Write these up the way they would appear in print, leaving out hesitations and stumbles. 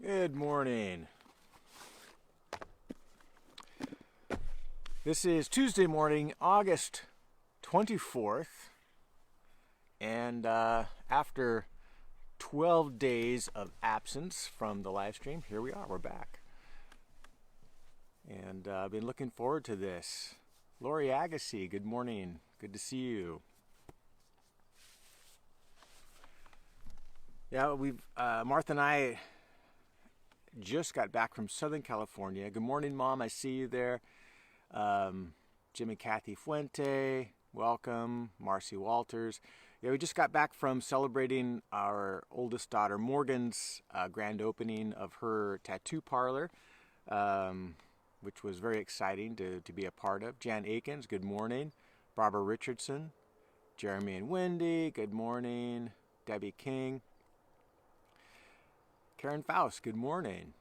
Good morning. This is Tuesday morning, August 24th, and after 12 days of absence from the live stream, here we are, we're back. And I've been looking forward to this. Lori Agassi, good morning. Good to see you. Yeah, Martha and I just got back from Southern California. Good morning, Mom. I see you there. Jim and Kathy Fuente, welcome. Marcy Walters. Yeah, we just got back from celebrating our oldest daughter Morgan's grand opening of her tattoo parlor, which was very exciting to be a part of. Jan Akins, good morning. Barbara Richardson, Jeremy and Wendy, good morning. Debbie King. Karen Faust, good morning.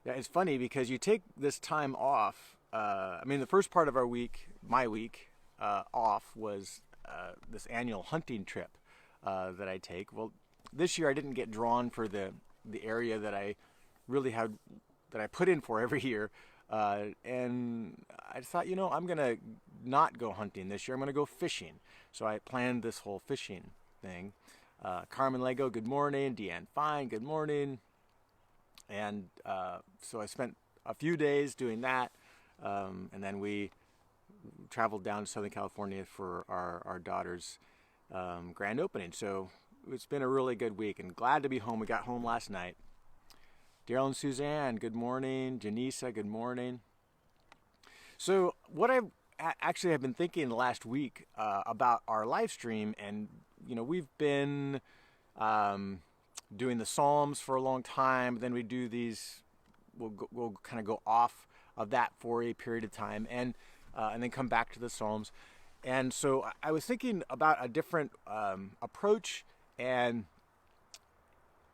Yeah, it's funny because you take this time off. The first part of our week, my week, off was this annual hunting trip that I take. Well, this year I didn't get drawn for the area that I really had, that I put in for every year. And I thought, I'm going to not go hunting this year. I'm going to go fishing. So I planned this whole fishing thing. Carmen Lego, good morning. Deanne Fine, good morning. And so I spent a few days doing that, and then we traveled down to Southern California for our daughter's grand opening. So it's been a really good week, and glad to be home. We got home last night. Daryl and Suzanne, good morning. Janisa, good morning. So what I actually have been thinking the last week about our live stream, and we've been doing the Psalms for a long time. Then we do these. We'll kind of go off of that for a period of time, and then come back to the Psalms. And so I was thinking about a different approach, and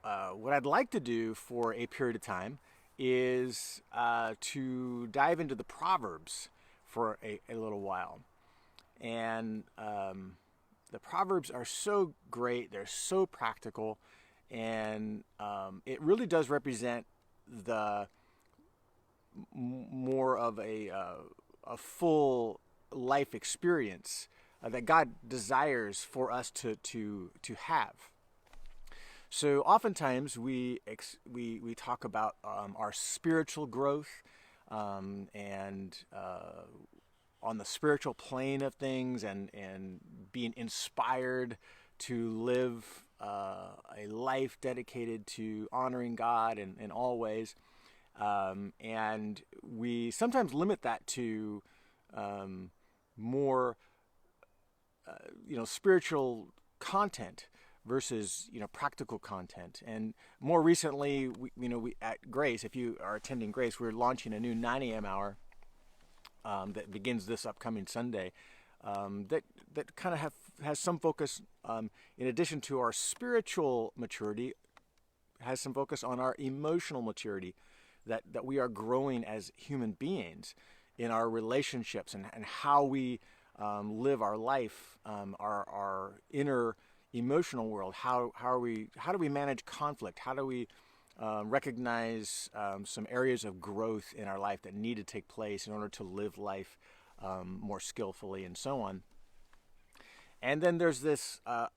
what I'd like to do for a period of time is to dive into the Proverbs for a little while. And the Proverbs are so great. They're so practical. And it really does represent the more of a full life experience that God desires for us to have. So oftentimes we talk about our spiritual growth and on the spiritual plane of things, and being inspired to live a life dedicated to honoring God in all ways. And we sometimes limit that to more spiritual content versus practical content. And more recently, we at Grace, if you are attending Grace, we're launching a new 9 a.m. hour that begins this upcoming Sunday. That kind of has some focus, in addition to our spiritual maturity, has some focus on our emotional maturity, that we are growing as human beings in our relationships and how we live our life, our inner emotional world. How do we manage conflict? How do we recognize some areas of growth in our life that need to take place in order to live life more skillfully, and so on. And then there's this a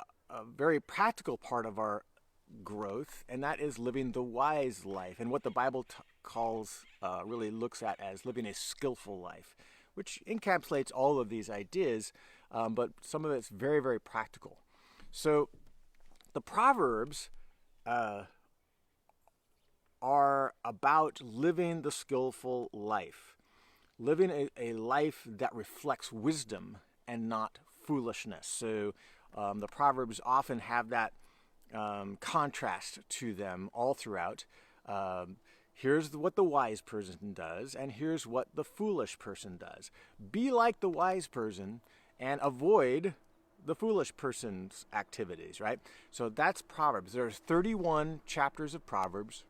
very practical part of our growth, and that is living the wise life, and what the Bible really looks at as living a skillful life, which encapsulates all of these ideas, but some of it's very, very practical. So the Proverbs are about living the skillful life. Living a life that reflects wisdom and not foolishness. So the Proverbs often have that contrast to them all throughout. Here's what the wise person does, and here's what the foolish person does. Be like the wise person and avoid the foolish person's activities, right? So that's Proverbs. There's 31 chapters of Proverbs.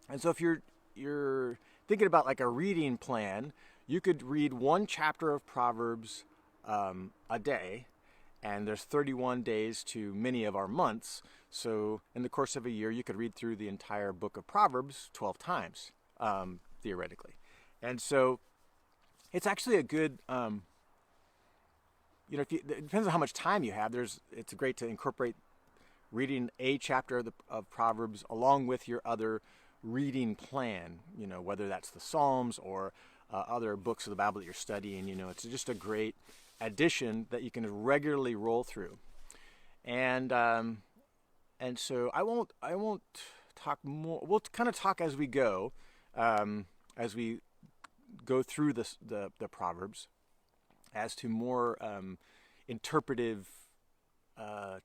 And so if you're thinking about like a reading plan, you could read one chapter of Proverbs a day, and there's 31 days to many of our months. So in the course of a year, you could read through the entire book of Proverbs 12 times, theoretically. And so it's actually a good, it depends on how much time you have. It's great to incorporate reading a chapter of Proverbs along with your other reading plan, whether that's the Psalms or other books of the Bible that you're studying. It's just a great addition that you can regularly roll through. And so I won't talk more. We'll kind of talk as we go, as we go through the Proverbs, as to more interpretive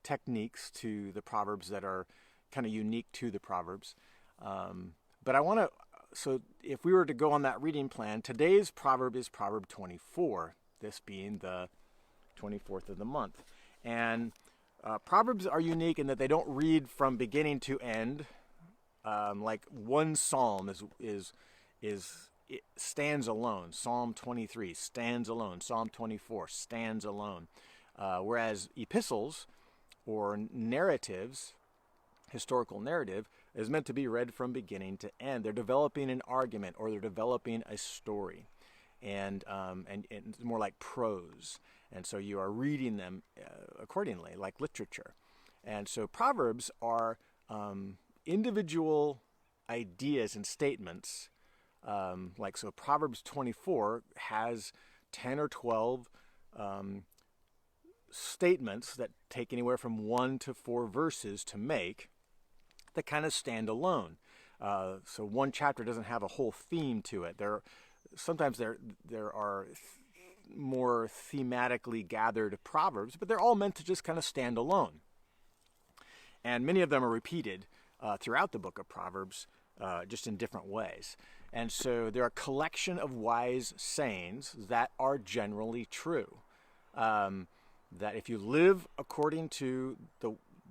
techniques to the Proverbs that are kind of unique to the Proverbs. But I want to, so if we were to go on that reading plan, today's proverb is Proverb 24, this being the 24th of the month. And Proverbs are unique in that they don't read from beginning to end. Like one psalm it stands alone. Psalm 23 stands alone. Psalm 24 stands alone. Whereas epistles or narratives, historical narrative, is meant to be read from beginning to end. They're developing an argument or they're developing a story, and it's more like prose. And so you are reading them accordingly, like literature. And so Proverbs are individual ideas and statements. So Proverbs 24 has 10 or 12 statements that take anywhere from 1 to 4 verses to make, that kind of stand alone. So one chapter doesn't have a whole theme to it. Sometimes there are more thematically gathered proverbs, but they're all meant to just kind of stand alone. And many of them are repeated throughout the book of Proverbs, just in different ways. And so they're a collection of wise sayings that are generally true. That if you live according to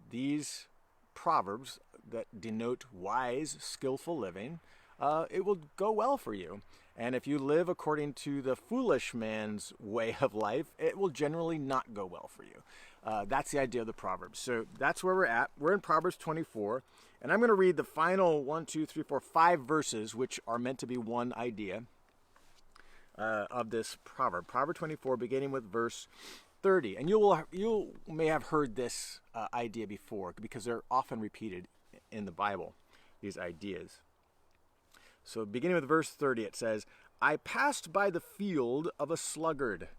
these proverbs that denote wise, skillful living, it will go well for you. And if you live according to the foolish man's way of life, it will generally not go well for you. That's the idea of the Proverbs. So that's where we're at. We're in Proverbs 24. And I'm going to read the final 5 verses, which are meant to be one idea of this proverb. Proverb 24, beginning with verse 30. And you may have heard this idea before, because they're often repeated in the Bible, these ideas. So beginning with verse 30, it says, I passed by the field of a sluggard,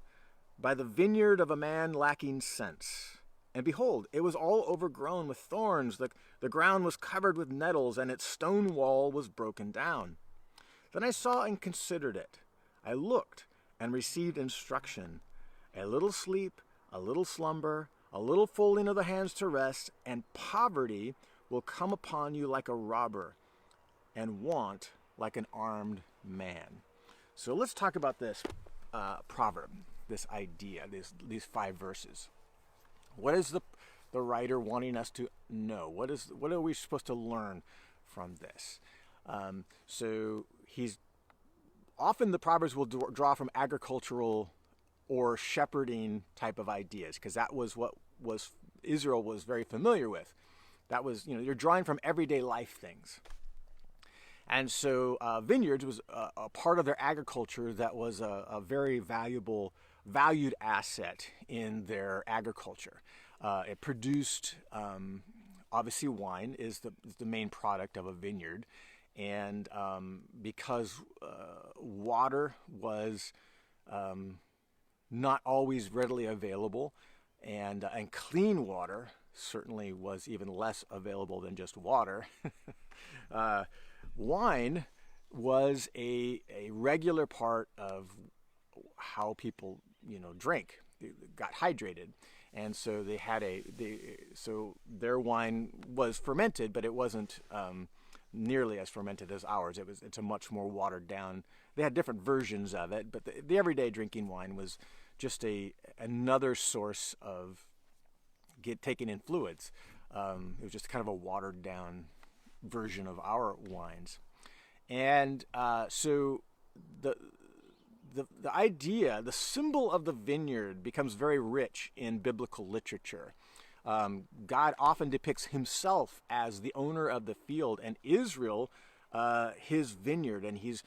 by the vineyard of a man lacking sense. And behold, it was all overgrown with thorns. The ground was covered with nettles, and its stone wall was broken down. Then I saw and considered it. I looked and received instruction. A little sleep, a little slumber, a little folding of the hands to rest, and poverty will come upon you like a robber, and want like an armed man. So let's talk about this proverb, this idea, these 5 verses. What is the writer wanting us to know? What are we supposed to learn from this? So often the Proverbs will draw from agricultural or shepherding type of ideas, because that was what Israel was very familiar with. That was, you're drawing from everyday life things. And so vineyards was a part of their agriculture that was a very valued asset in their agriculture. It produced, obviously wine is the main product of a vineyard. And because water was not always readily available, and clean water certainly was even less available than just water, wine was a regular part of how people drink. They got hydrated, and so so their wine was fermented, but it wasn't nearly as fermented as ours. It's a much more watered down. They had different versions of it, but the everyday drinking wine was just another source of taking in fluids. It was just kind of a watered down version of our wines. And so the the idea, the symbol of the vineyard becomes very rich in biblical literature. God often depicts himself as the owner of the field, and Israel, his vineyard, and he's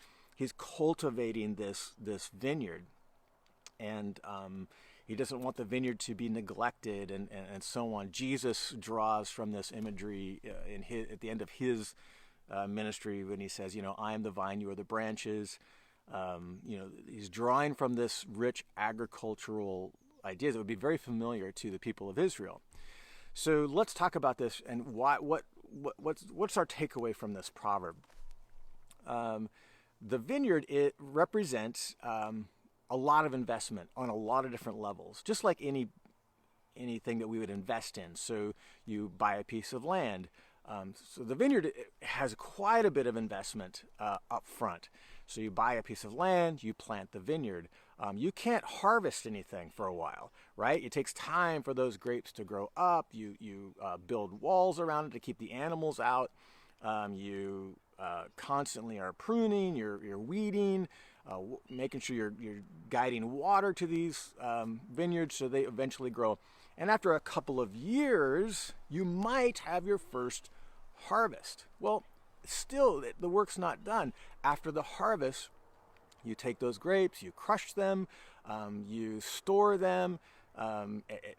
cultivating this vineyard, and he doesn't want the vineyard to be neglected, and so on. Jesus draws from this imagery at the end of his ministry when he says, I am the vine, you are the branches. He's drawing from this rich agricultural ideas that would be very familiar to the people of Israel. So let's talk about this and what's our takeaway from this proverb. The vineyard, it represents a lot of investment on a lot of different levels, just like anything that we would invest in. So you buy a piece of land. So the vineyard has quite a bit of investment up front. So you buy a piece of land, you plant the vineyard. You can't harvest anything for a while, right? It takes time for those grapes to grow up. You build walls around it to keep the animals out. You constantly are pruning, you're weeding, making sure you're guiding water to these vineyards so they eventually grow. And after a couple of years, you might have your first harvest. Well, still, the work's not done. After the harvest, you take those grapes, you crush them, you store them.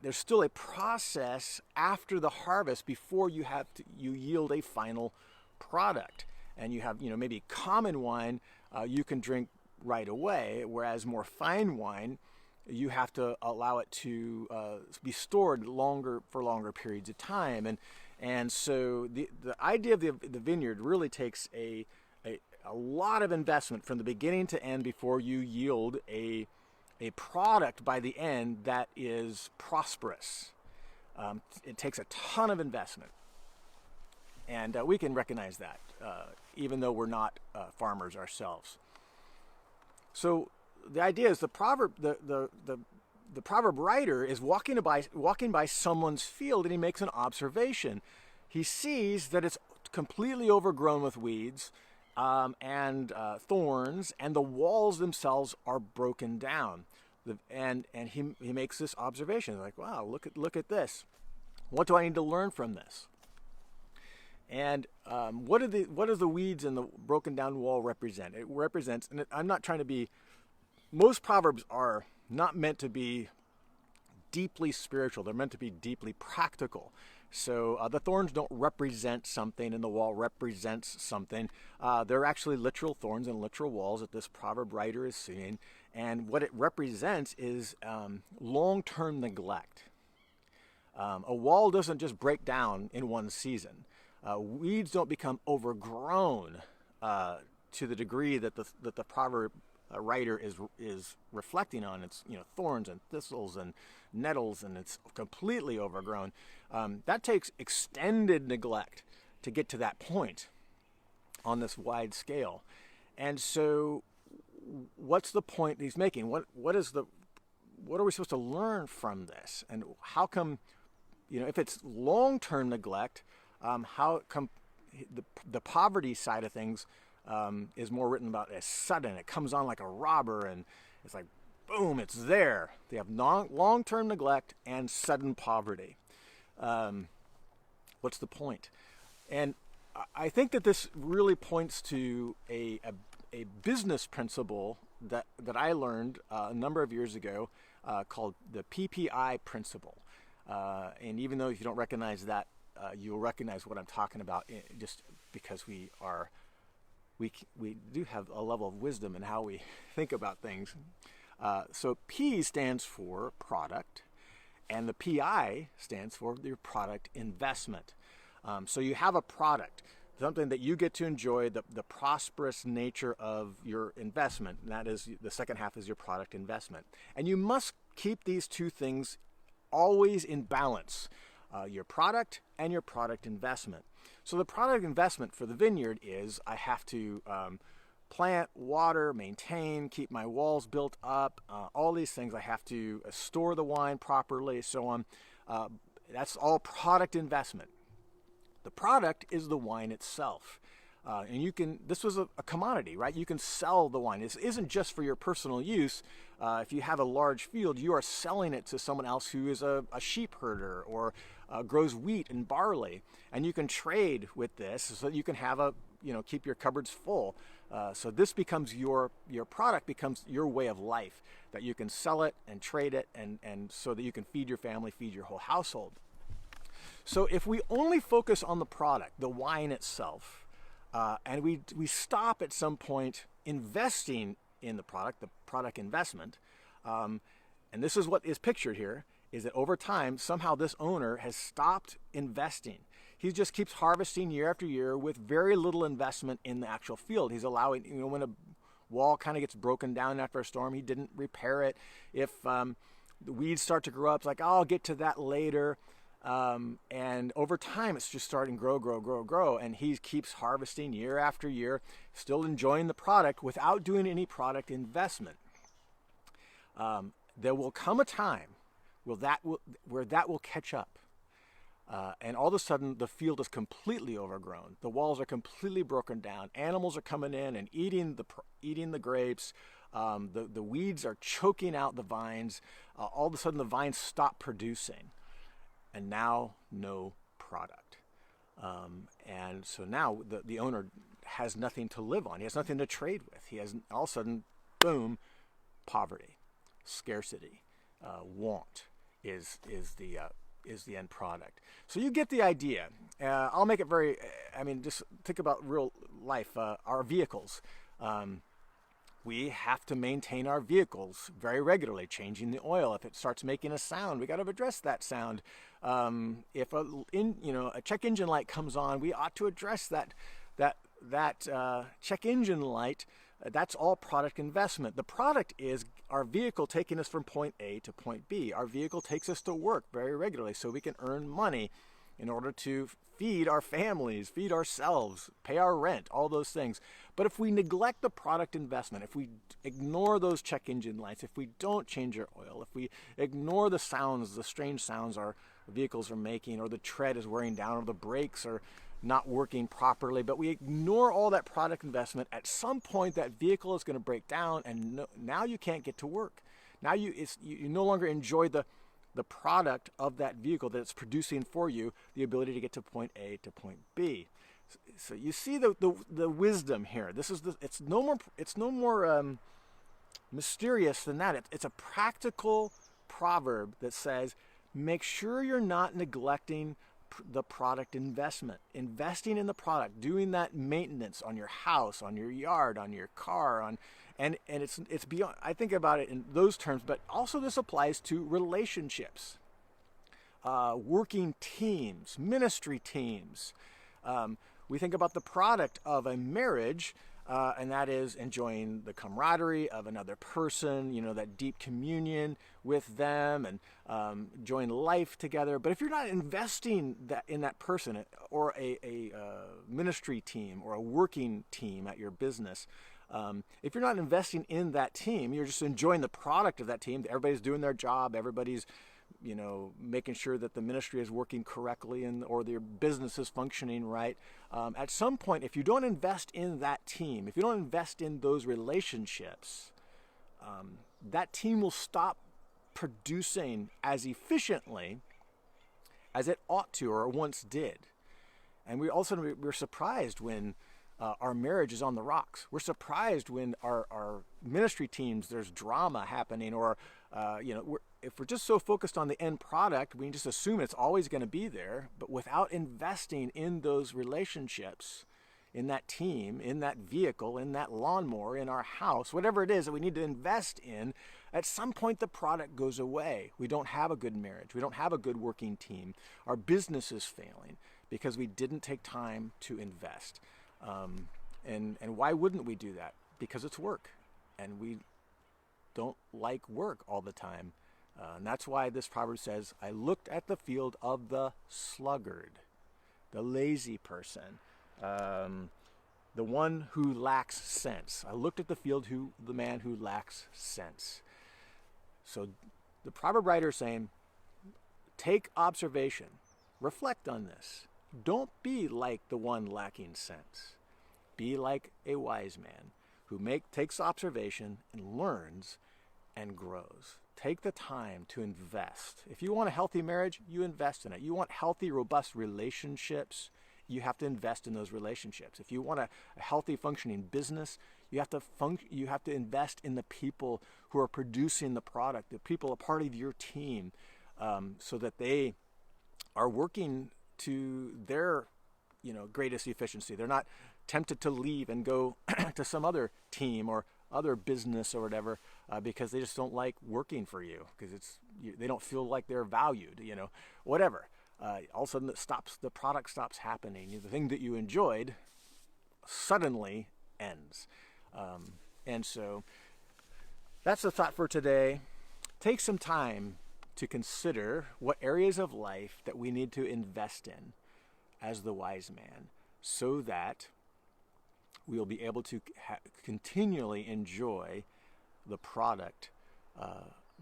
There's still a process after the harvest before you yield a final product. And you have, maybe common wine you can drink right away, whereas more fine wine, you have to allow it to be stored for longer periods of time. And so the idea of the vineyard really takes a lot of investment from the beginning to end before you yield a product by the end that is prosperous. It takes a ton of investment. And we can recognize that, even though we're not farmers ourselves. So the idea is the proverb writer is walking by someone's field, and he makes an observation. He sees that it's completely overgrown with weeds and thorns, and the walls themselves are broken down. And he makes this observation, like, wow, look at this. What do I need to learn from this? And what does the weeds and the broken down wall represent? It represents, and I'm not trying to be, most proverbs are not meant to be deeply spiritual. They're meant to be deeply practical. So the thorns don't represent something and the wall represents something. They're actually literal thorns and literal walls that this proverb writer is seeing. And what it represents is long-term neglect. A wall doesn't just break down in one season. Weeds don't become overgrown to the degree that the proverb writer is reflecting on. It's thorns and thistles and nettles, and it's completely overgrown. That takes extended neglect to get to that point on this wide scale. And so, what's the point he's making? What are we supposed to learn from this? And how come, if it's long-term neglect, how come the poverty side of things is more written about as sudden? It comes on like a robber, and it's like, boom, it's there. They have long-term neglect and sudden poverty. What's the point? And I think that this really points to a business principle that I learned a number of years ago called the PPI principle. And even though if you don't recognize that, you'll recognize what I'm talking about just because we do have a level of wisdom in how we think about things. So P stands for product, and the PI stands for your product investment. So you have a product, something that you get to enjoy, the prosperous nature of your investment. And that is, the second half is your product investment. And you must keep these two things always in balance, your product and your product investment. So the product investment for the vineyard is I have to plant, water, maintain, keep my walls built up, all these things. I have to store the wine properly, so on. That's all product investment. The product is the wine itself. And this was a commodity, right? You can sell the wine. This isn't just for your personal use. If you have a large field, you are selling it to someone else who is a sheep herder or grows wheat and barley. And you can trade with this so that you can have keep your cupboards full. So this becomes your product, becomes your way of life, that you can sell it and trade it and so that you can feed your family, feed your whole household. So if we only focus on the product, the wine itself, and we stop at some point investing in the product investment, and this is what is pictured here, is that over time, somehow this owner has stopped investing. He just keeps harvesting year after year with very little investment in the actual field. He's allowing, when a wall kind of gets broken down after a storm, he didn't repair it. If the weeds start to grow up, it's like, oh, I'll get to that later. And over time, it's just starting to grow. And he keeps harvesting year after year, still enjoying the product without doing any product investment. There will come a time where that will catch up. And all of a sudden, the field is completely overgrown. The walls are completely broken down. Animals are coming in and eating the grapes. The weeds are choking out the vines. All of a sudden, the vines stop producing. And now, no product. And so now the owner has nothing to live on. He has nothing to trade with. He has, all of a sudden, boom, poverty, scarcity, want is the end product. So you get the idea. I'll make it just think about real life. Our vehicles. We have to maintain our vehicles very regularly, changing the oil. If it starts making a sound, we got to address that sound. If a check engine light comes on, we ought to address that check engine light. That's all product investment. The product is our vehicle taking us from point A to point B. Our vehicle takes us to work very regularly so we can earn money in order to feed our families, feed ourselves, pay our rent, all those things. But if we neglect the product investment, if we ignore those check engine lights, if we don't change our oil, if we ignore the sounds, the strange sounds our vehicles are making, or the tread is wearing down, or the brakes are not working properly, but we ignore all that product investment, at some point that vehicle is going to break down, and now you can't get to work. Now you no longer enjoy the product of that vehicle that it's producing for you, the ability to get to point A to point B. So you see the wisdom here. It's no more mysterious than that. It's a practical proverb that says, make sure you're not neglecting the product investment, investing in the product, doing that maintenance on your house, on your yard, on your car, and it's beyond. I think about it in those terms, but also this applies to relationships, working teams, ministry teams. We think about the product of a marriage, and that is enjoying the camaraderie of another person, that deep communion with them, and enjoying life together. But if you're not investing in that person, or a ministry team, or a working team at your business, if you're not investing in that team, you're just enjoying the product of that team. Everybody's doing their job. Everybody's making sure that the ministry is working correctly or their business is functioning right. At some point, if you don't invest in that team, if you don't invest in those relationships, that team will stop producing as efficiently as it ought to or once did. And we're surprised when our marriage is on the rocks. We're surprised when our ministry teams, there's drama happening, or if we're just so focused on the end product, we just assume it's always going to be there. But without investing in those relationships, in that team, in that vehicle, in that lawnmower, in our house, whatever it is that we need to invest in, at some point the product goes away. We don't have a good marriage. We don't have a good working team. Our business is failing because we didn't take time to invest. And why wouldn't we do that? Because it's work, and we don't like work all the time. And that's why this proverb says, I looked at the field of the sluggard, the lazy person, the one who lacks sense. I looked at the field, the man who lacks sense. So the proverb writer is saying, take observation, reflect on this. Don't be like the one lacking sense. Be like a wise man who takes observation and learns and grows. Take the time to invest. If you want a healthy marriage, you invest in it. You want healthy, robust relationships, you have to invest in those relationships. If you want a healthy, functioning business, you have to invest in the people who are producing the product, the people a part of your team, so that they are working to their greatest efficiency. They're not tempted to leave and go to some other team or other business or whatever because they just don't like working for you because they don't feel like they're valued, whatever. All of a sudden the product stops happening. The thing that you enjoyed suddenly ends. And so that's the thought for today. Take some time to consider what areas of life that we need to invest in as the wise man so that we'll be able to continually enjoy the product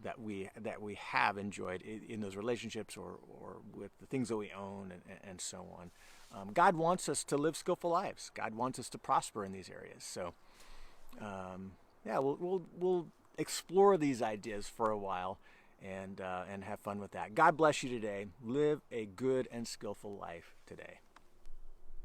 that we have enjoyed in those relationships or with the things that we own and so on. God wants us to live skillful lives. God wants us to prosper in these areas. So, we'll explore these ideas for a while and have fun with that. God bless you today. Live a good and skillful life today.